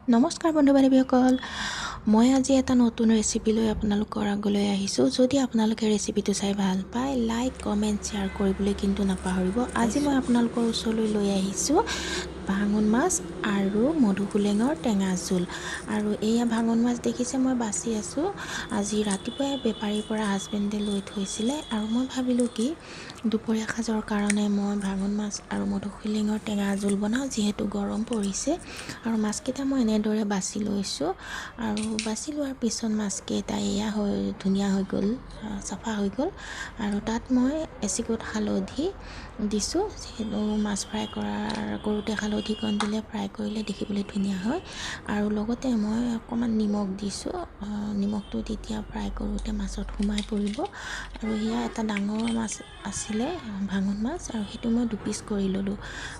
নমস্কাৰ বন্ধু বান্ধৱীসকল, মই আজি এটা নতুন ৰেচিপি লৈ আপোনালোকৰ আগলৈ আহিছোঁ। যদি আপোনালোকে ৰেচিপিটো চাই ভাল পায়, লাইক, কমেণ্ট, শ্বেয়াৰ কৰিবলৈ কিন্তু নাপাহৰিব। আজি মই আপোনালোকৰ ওচৰলৈ লৈ আহিছোঁ ভাঙন মাছ আৰু মধুসোলেঙৰ টেঙা জোল। আৰু এয়া ভাঙন মাছ দেখিছে মই বাছি আছোঁ। আজি ৰাতিপুৱাই বেপাৰীৰ পৰা হাজবেণ্ডে লৈ থৈছিলে আৰু মই ভাবিলোঁ কি দুপৰীয়া সাজৰ কাৰণে মই ভাঙন মাছ আৰু মধুসোলেঙৰ টেঙা জোল বনাওঁ, যিহেতু গৰম পৰিছে। আৰু মাছকেইটা মই এনেদৰে বাছি লৈছোঁ আৰু বাছি লোৱাৰ পিছত মাছকেইটা এয়া ধুনীয়া হৈ গ'ল, চাফা হৈ গ'ল। আৰু তাত মই এচিকুট হালধি দিছোঁ, যিহেতু মাছ ফ্ৰাই কৰোঁতে হালধিকণ দিলে ফ্ৰাই কৰিলে দেখিবলৈ ধুনীয়া হয়। আৰু লগতে মই অকণমান নিমখ দিছোঁ, নিমখটো তেতিয়া ফ্ৰাই কৰোঁতে মাছত সোমাই পৰিব। আৰু এয়া এটা ডাঙৰ মাছ আছিলে, ভাঙন মাছ, আৰু সেইটো মই দুপিচ কৰি ল'লোঁ।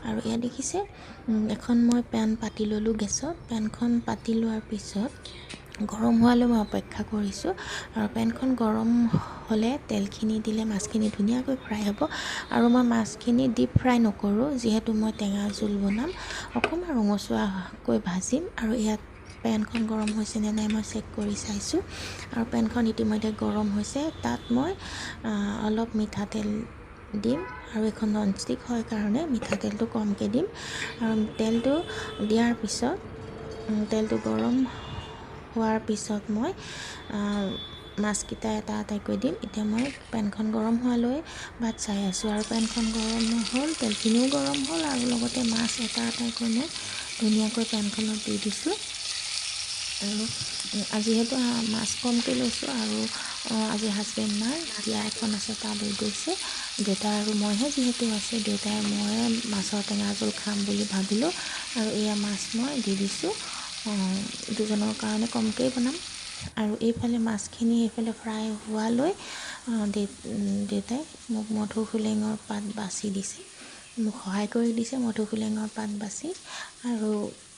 আৰু এয়া দেখিছে এখন মই পেন পাতি ল'লোঁ গেছত। পেনখন পাতি লোৱাৰ পিছত গৰম হোৱালৈ মই অপেক্ষা কৰিছোঁ। আৰু পেনখন গৰম হ'লে তেলখিনি দিলে মাছখিনি ধুনীয়াকৈ ফ্ৰাই হ'ব। আৰু মই মাছখিনি ডিপ ফ্ৰাই নকৰোঁ, যিহেতু মই টেঙা জোল বনাম, অকণমান ৰঙচুৱাকৈ ভাজিম। আৰু ইয়াত পেনখন গৰম হৈছে নে নাই মই চেক কৰি চাইছোঁ, আৰু পেনখন ইতিমধ্যে গৰম হৈছে। তাত মই অলপ মিঠাতেল দিম, আৰু এখন ননষ্টিক হয় কাৰণে মিঠাতেলটো কমকৈ দিম। আৰু তেলটো দিয়াৰ পিছত তেলটো গৰম হোৱাৰ পিছত মই মাছকেইটা এটা এটাকৈ দিম। এতিয়া মই পেনখন গৰম হোৱালৈ ভাত চাই আছোঁ, আৰু পেনখন গৰম হ'ল, তেলখিনিও গৰম হ'ল, আৰু লগতে মাছ এটা এটাকৈ মই ধুনীয়াকৈ পেনখনত দি দিছোঁ। আৰু যিহেতু মাছ কমকৈ লৈছোঁ, আৰু আজি হাজবেণ্ড নাই, বিয়া এখন আছে তালৈ গৈছে। দেউতা আৰু মইহে যিহেতু আছে, দেউতাই মই মাছৰ টেঙা জোল খাম বুলি ভাবিলোঁ। আৰু এয়া মাছ মই দি দিছোঁ, দুজনৰ কাৰণে কমকৈ বনাম। আৰু এইফালে মাছখিনি এইফালে ফ্ৰাই হোৱালৈ দেউতাই মোক মধুসোলেঙৰ পাত বাছি দিছে, মোক সহায় কৰি দিছে মধুসোলেঙৰ পাত বাছি। আৰু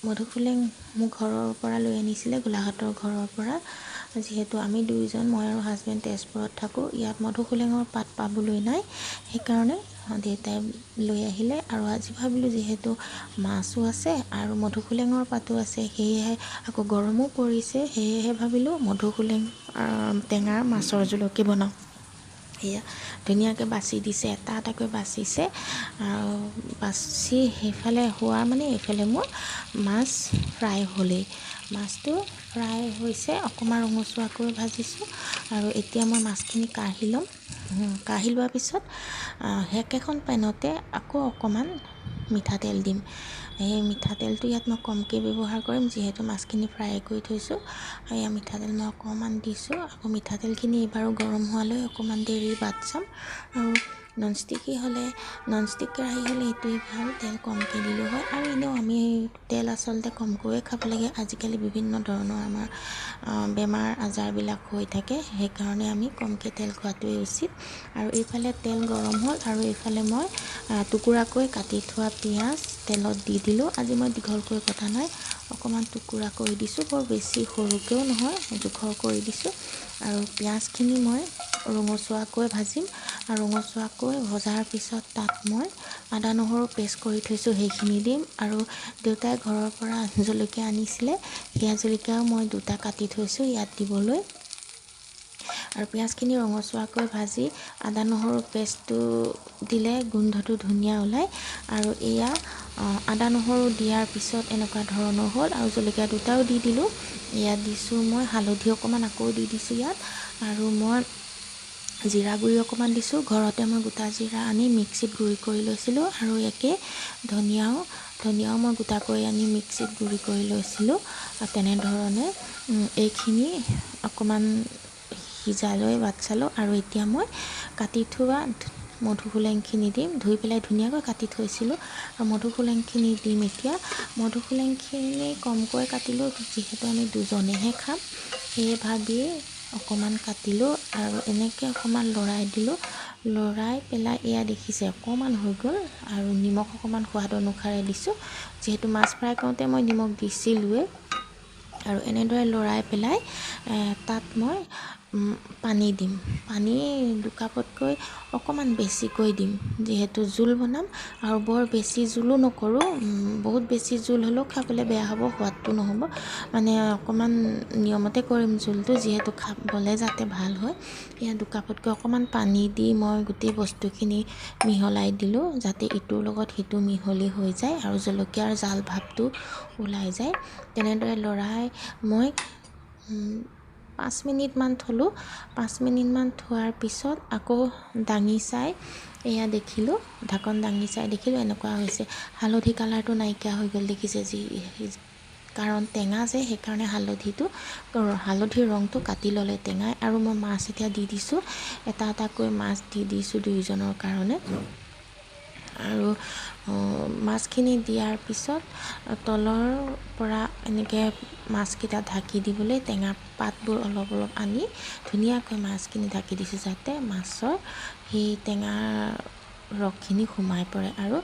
মধুসোলেং মোক ঘৰৰ পৰা লৈ আনিছিলে, গোলাঘাটৰ ঘৰৰ পৰা। যিহেতু আমি দুয়োজন, মই আৰু হাজবেণ্ড তেজপুৰত থাকোঁ, ইয়াত মধুসোলেঙৰ পাত পাবলৈ নাই, সেইকাৰণে দেউতাই লৈ আহিলে। আৰু আজি ভাবিলোঁ যিহেতু মাছো আছে আৰু মধুসোলেঙৰ পাতো আছে, সেয়েহে আকৌ গৰমো পৰিছে, সেয়েহে ভাবিলোঁ মধুসোলেং টেঙাৰ মাছৰ জোলকে বনাওঁ। সেয়া ধুনীয়াকৈ বাছি দিছে, এটা এটাকৈ বাচিছে। আৰু বাচি সেইফালে হোৱা মানে এইফালে মোৰ মাছ ফ্ৰাই হ'লেই। মাছটো ফ্ৰাই হৈছে, অকণমান ৰঙচুৱাকৈ ভাজিছোঁ। আৰু এতিয়া মই মাছখিনি কাঢ়ি ল'ম। কাঢ়ি লোৱাৰ পিছত একেখন পেনতে আকৌ অকণমান মিঠাতেল দিম। সেই মিঠাতেলটো ইয়াত মই কমকৈ ব্যৱহাৰ কৰিম, যিহেতু মাছখিনি ফ্ৰাই কৰি থৈছোঁ। এয়া মিঠাতেল মই অকণমান দিছোঁ। আকৌ মিঠাতেলখিনি এইবাৰো গৰম হোৱালৈ অকণমান দেৰি বাট চাম। আৰু ননষ্টিক কেৰাহী হ'লে এইটোৱেই ভাল, তেল কমকৈ দিলোঁ হয়। আৰু এনেও আমি তেল আচলতে কমকৈয়ে খাব লাগে, আজিকালি বিভিন্ন ধৰণৰ আমাৰ বেমাৰ আজাৰবিলাক হৈ থাকে, সেইকাৰণে আমি কমকৈ তেল খোৱাটোৱেই উচিত। আৰু এইফালে তেল গৰম হ'ল, আৰু এইফালে মই টুকুৰাকৈ কাটি থোৱা পিঁয়াজ তেলত দি দিলোঁ। আজি মই দীঘলকৈ কটা নাই, অকণমান টুকুৰা কৰি দিছোঁ, বৰ বেছি সৰুকৈও নহয়, জোখৰ কৰি দিছোঁ। আৰু পিঁয়াজখিনি মই ৰঙচুৱাকৈ ভাজিম। আৰু ৰঙচুৱাকৈ ভজাৰ পিছত তাত মই আদা নহৰু পেষ্ট কৰি থৈছোঁ, সেইখিনি দিম। আৰু দেউতাই ঘৰৰ পৰা জলকীয়া আনিছিলে, সেয়া জলকীয়াও মই দুটা কাটি থৈছোঁ ইয়াত দিবলৈ। আৰু পিঁয়াজখিনি ৰঙচুৱাকৈ ভাজি আদা নহৰু পেষ্টটো দিলে গোন্ধটো ধুনীয়া ওলায়। আৰু এয়া আদা নহৰু দিয়াৰ পিছত এনেকুৱা ধৰণৰ হ'ল, আৰু জলকীয়া দুটাও দি দিলোঁ। ইয়াত দিছোঁ মই হালধি অকণমান, আকৌ দি দিছোঁ ইয়াত। আৰু মই জিৰা গুড়ি অকণমান দিছোঁ, ঘৰতে মই গোটা জিৰা আনি মিক্সিত গুড়ি কৰি লৈছিলোঁ। আৰু ধনিয়াও মই গোটা কৰি আনি মিক্সিত গুড়ি কৰি লৈছিলোঁ। তেনেধৰণে এইখিনি অকণমান সিজালৈ বাট চালোঁ। আৰু এতিয়া মই কাটি থোৱা মধুসোলেংখিনি দিম, ধুই পেলাই ধুনীয়াকৈ কাটি থৈছিলোঁ। আৰু মধুসোলেংখিনি দিম এতিয়া। মধুসোলেংখিনি কমকৈ কাটিলোঁ, যিহেতু আমি দুজনেহে খাম, সেয়ে ভাবিয়ে অকণমান কাটিলোঁ। আৰু এনেকৈ অকণমান লৰাই দিলোঁ, লৰাই পেলাই এয়া দেখিছে অকণমান হৈ গ'ল। আৰু নিমখ অকণমান সোৱাদ অনুসাৰে দিছোঁ, যিহেতু মাছ ফ্ৰাই কৰোঁতে মই নিমখ দিছিলোঁৱেই। আৰু এনেদৰে লৰাই পেলাই তাত মই পানী দিম। পানী 2 কাপতকৈ অকণমান বেছিকৈ দিম, যিহেতু জোল বনাম আৰু বৰ বেছি জোলো নকৰোঁ। বহুত বেছি জোল হ'লেও খাবলৈ বেয়া হ'ব, সোৱাদটো নহ'ব। মানে অকণমান নিয়মতে কৰিম জোলটো, যিহেতু খাবলৈ যাতে ভাল হয়। এয়া 2 কাপতকৈ অকণমান পানী দি মই গোটেই বস্তুখিনি মিহলাই দিলোঁ, যাতে ইটোৰ লগত সিটো মিহলি হৈ যায় আৰু জলকীয়াৰ জাল ভাৱটো ওলাই যায়। তেনেদৰে লৰাই মই 5 মিনিটমান থলোঁ। 5 মিনিটমান থোৱাৰ পিছত আকৌ দাঙি চাই এয়া দেখিলোঁ, ঢাকন দাঙি চাই দেখিলোঁ এনেকুৱা হৈছে। হালধি কালাৰটো নাইকিয়া হৈ গ'ল, দেখিছে যি, কাৰণ টেঙা যে, সেইকাৰণে হালধিৰ ৰংটো কাটি ল'লে টেঙাই। আৰু মই মাছ এতিয়া দি দিছোঁ, এটা এটাকৈ মাছ দি দিছোঁ 2জনৰ কাৰণে। আৰু মাছখিনি দিয়াৰ পিছত তলৰ পৰা এনেকৈ মাছকেইটা ঢাকি দিবলৈ টেঙা পাতবোৰ অলপ অলপ আনি ধুনীয়াকৈ মাছখিনি ঢাকি দিছোঁ, যাতে মাছৰ সেই টেঙাৰ ৰসখিনি সোমাই পৰে। আৰু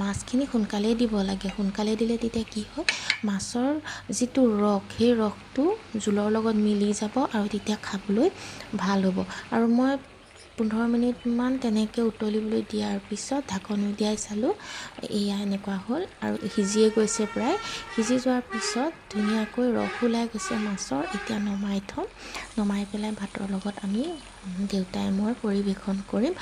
মাছখিনি সোনকালেই দিব লাগে, সোনকালে দিলে তেতিয়া কি হয়, মাছৰ যিটো ৰস, সেই ৰসটো জোলৰ লগত মিলি যাব আৰু তেতিয়া খাবলৈ ভাল হ'ব। আৰু মই 15 মিনিটমান তেনেকৈ উতলিবলৈ দিয়াৰ পিছত ঢাকন উলিয়াই চালোঁ, এয়া এনেকুৱা হ'ল আৰু সিজিয়ে গৈছে প্ৰায়। সিজি যোৱাৰ পিছত ধুনীয়াকৈ ৰস ওলাই গৈছে মাছৰ। এতিয়া নমাই থ'ম, নমাই পেলাই ভাতৰ লগত আমি দেউতাই মই পৰিৱেশন কৰিম।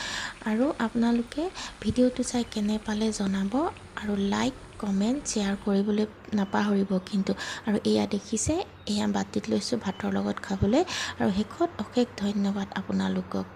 আৰু আপোনালোকে ভিডিঅ'টো চাই কেনে পালে জনাব, আৰু লাইক কমেণ্ট শ্বেয়াৰ কৰিবলৈ নাপাহৰিব কিন্তু। আৰু এয়া দেখিছে, এয়া বাতিত লৈছোঁ ভাতৰ লগত খাবলৈ। আৰু শেষত অশেষ ধন্যবাদ আপোনালোকক।